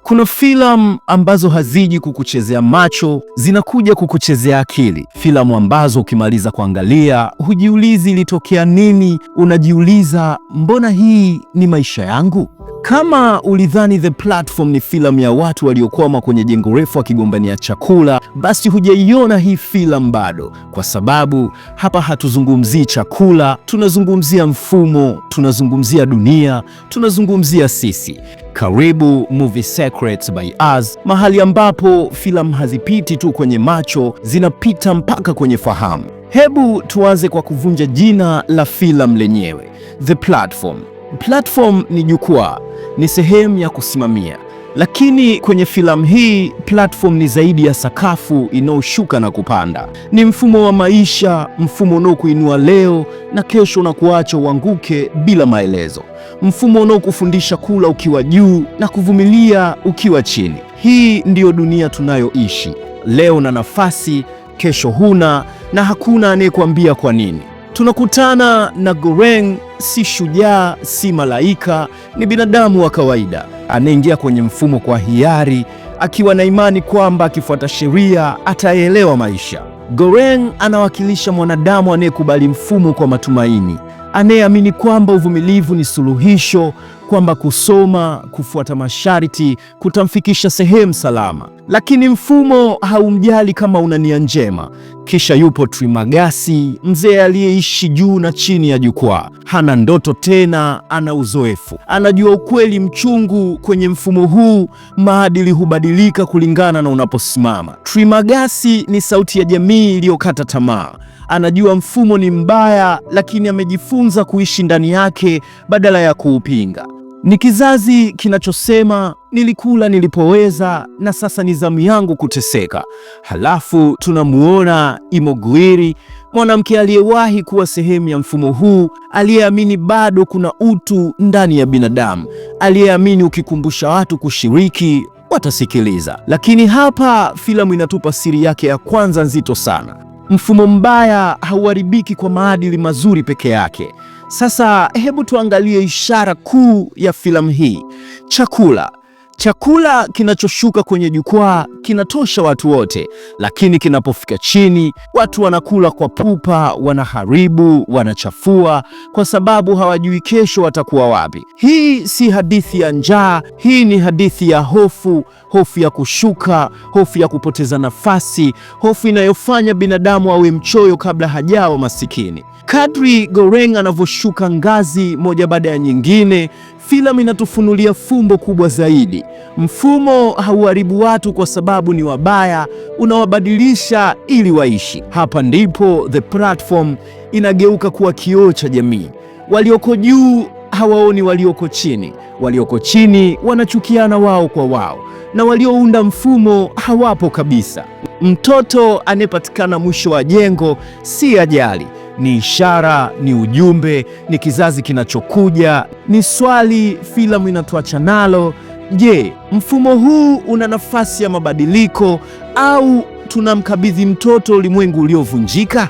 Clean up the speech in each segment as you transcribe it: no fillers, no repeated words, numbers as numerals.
Kuna filamu ambazo haziji kukuchezea macho, zinakuja kukuchezea akili. Filamu ambazo ukimaliza kuangalia hujiulizi ilitokea nini, unajiuliza mbona hii ni maisha yangu? Kama ulidhani The Platform ni filamu ya watu waliokwama kwenye jengo refu wakigombania chakula, basi hujaiona hii filamu bado, kwa sababu hapa hatuzungumzii chakula, tunazungumzia mfumo, tunazungumzia dunia, tunazungumzia sisi. Karibu Movie Secrets by Us, mahali ambapo filamu hazipiti tu kwenye macho, zinapita mpaka kwenye fahamu. Hebu tuanze kwa kuvunja jina la filamu lenyewe, The Platform. Platform ni jukwaa, ni sehemu ya kusimamia. Lakini kwenye filamu hii, platform ni zaidi ya sakafu inayoshuka na kupanda. Ni mfumo wa maisha, mfumo unaokuinua leo na kesho na kuacha uanguke bila maelezo. Mfumo unaokufundisha kula ukiwa juu na kuvumilia ukiwa chini. Hii ndiyo dunia tunayoishi. Leo na nafasi, kesho huna, na hakuna anayekuambia kwa nini. Tunakutana na Goreng, si shujaa, si malaika, ni binadamu wa kawaida anayeingia kwenye mfumo kwa hiari, akiwa na imani kwamba akifuata sheria ataelewa maisha. Goreng anawakilisha mwanadamu anayekubali mfumo kwa matumaini, anayeamini kwamba uvumilivu ni suluhisho, kwamba kusoma, kufuata masharti kutamfikisha sehemu salama. Lakini mfumo haumjali kama una nia njema. Kisha yupo Trimagasi, mzee aliyeishi juu na chini ya jukwaa. Hana ndoto tena, ana uzoefu. Anajua ukweli mchungu, kwenye mfumo huu maadili hubadilika kulingana na unaposimama. Trimagasi ni sauti ya jamii iliyokata tamaa. Anajua mfumo ni mbaya, lakini amejifunza kuishi ndani yake badala ya kuupinga. Ni kizazi kinachosema nilikula nilipoweza na sasa ni zamu yangu kuteseka. Halafu tunamuona Imogwiri, mwanamke aliyewahi kuwa sehemu ya mfumo huu, aliyeamini bado kuna utu ndani ya binadamu, aliyeamini ukikumbusha watu kushiriki watasikiliza. Lakini hapa filamu inatupa siri yake ya kwanza nzito sana. Mfumo mbaya hauharibiki kwa maadili mazuri peke yake. Sasa hebu tuangalie ishara kuu ya filamu hii. Chakula. Chakula kinachoshuka kwenye jukwaa kinatosha watu wote, lakini kinapofika chini, watu wanakula kwa pupa, wanaharibu, wanachafua, kwa sababu hawajui kesho watakuwa wapi. Hii si hadithi ya njaa, hii ni hadithi ya hofu, hofu ya kushuka, hofu ya kupoteza nafasi, hofu inayofanya binadamu awe mchoyo kabla hajawa masikini. Kadri Goreng anavyoshuka ngazi moja baada ya nyingine, filamu inatufunulia fumbo kubwa zaidi. Mfumo hauharibu watu kwa sababu ni wabaya, unawabadilisha ili waishi. Hapa ndipo The Platform inageuka kuwa kioo cha jamii. Walioko juu hawaoni walioko chini, walioko chini wanachukiana wao kwa wao, na waliounda mfumo hawapo kabisa. Mtoto anayepatikana mwisho wa jengo si ajali, ni ishara, ni ujumbe, ni kizazi kinachokuja, ni swali filamu inatuacha nalo. Je, mfumo huu una nafasi ya mabadiliko au tunamkabidhi mtoto ulimwengu uliovunjika?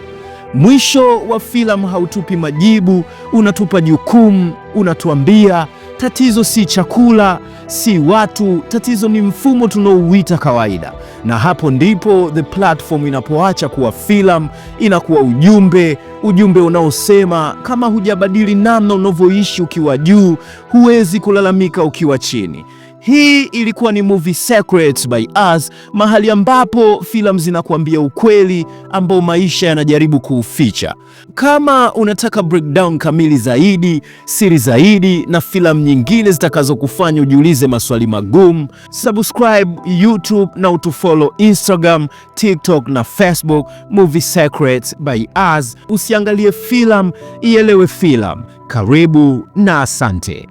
Mwisho wa filamu hautupi majibu, unatupa jukumu, unatuambia tatizo si chakula, si watu, tatizo ni mfumo tunaouita kawaida. Na hapo ndipo The Platform inapoacha kuwa filamu, inakuwa ujumbe unaosema kama hujabadili namna unavyoishi ukiwa juu, huwezi kulalamika ukiwa chini. Hii ilikuwa ni Movie Secrets by Us, mahali ambapo filamu zinakuambia ukweli ambao maisha yanajaribu kuuficha. Kama unataka breakdown kamili zaidi, siri zaidi na filamu nyingine zitakazokufanya ujiulize maswali magumu, subscribe YouTube na utufollow Instagram, TikTok na Facebook, Movie Secrets by Us. Usiangalie filamu, ielewe filamu. Karibu na asante.